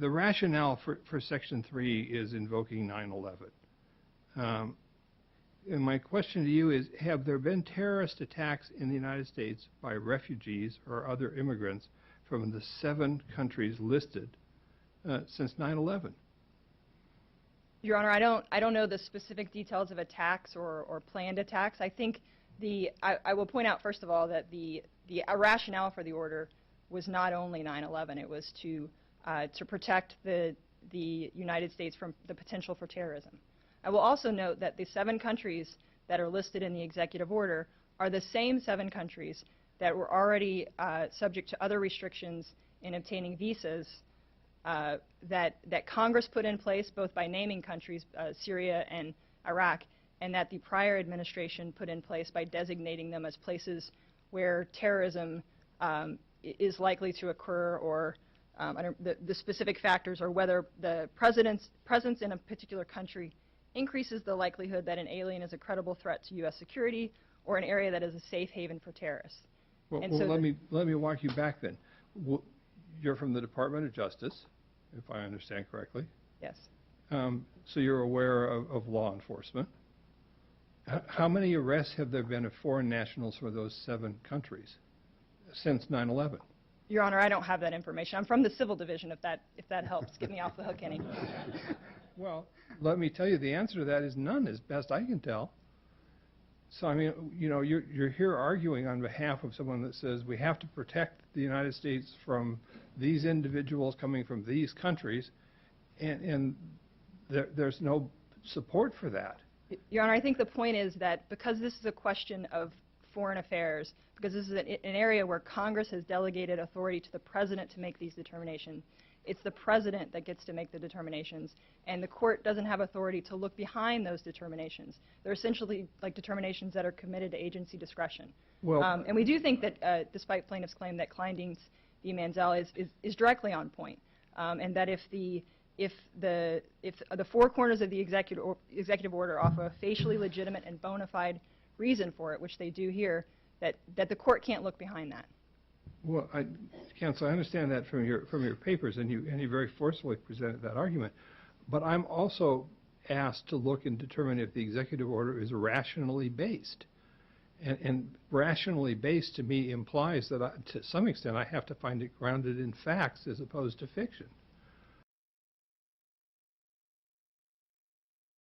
the rationale for Section 3 is invoking 9/11. And my question to you is, have there been terrorist attacks in the United States by refugees or other immigrants from the 7 countries listed since 9/11? Your Honor, I don't know the specific details of attacks or planned attacks. I think I will point out, first of all, that the rationale for the order was not only 9/11. It was to protect the United States from the potential for terrorism. I will also note that the 7 countries that are listed in the executive order are the same 7 countries that were already subject to other restrictions in obtaining visas that Congress put in place, both by naming countries, Syria and Iraq, and that the prior administration put in place by designating them as places where terrorism is likely to occur, or the specific factors, or whether the president's presence in a particular country increases the likelihood that an alien is a credible threat to U.S. security or an area that is a safe haven for terrorists. Well, let me walk you back then. You're from the Department of Justice, if I understand correctly. Yes. So you're aware of law enforcement. How many arrests have there been of foreign nationals for those 7 countries since 9/11? Your Honor, I don't have that information. I'm from the Civil Division, if that helps get me off the hook any. Well, let me tell you, the answer to that is none, as best I can tell. So, I mean, you know, you're here arguing on behalf of someone that says we have to protect the United States from these individuals coming from these countries, and there's no support for that. Your Honor, I think the point is that because this is a question of foreign affairs, because this is an area where Congress has delegated authority to the President to make these determinations, it's the President that gets to make the determinations, and the court doesn't have authority to look behind those determinations. They're essentially like determinations that are committed to agency discretion. Well, and we do think that, despite plaintiffs' claim that Kleindienst v. Manziel is directly on point, and that if the 4 corners of the executive order offer a facially legitimate and bona fide reason for it, which they do here, that the court can't look behind that. Well, Counsel, I understand that from your papers, and you very forcefully presented that argument. But I'm also asked to look and determine if the executive order is rationally based. And rationally based to me implies that to some extent I have to find it grounded in facts as opposed to fiction.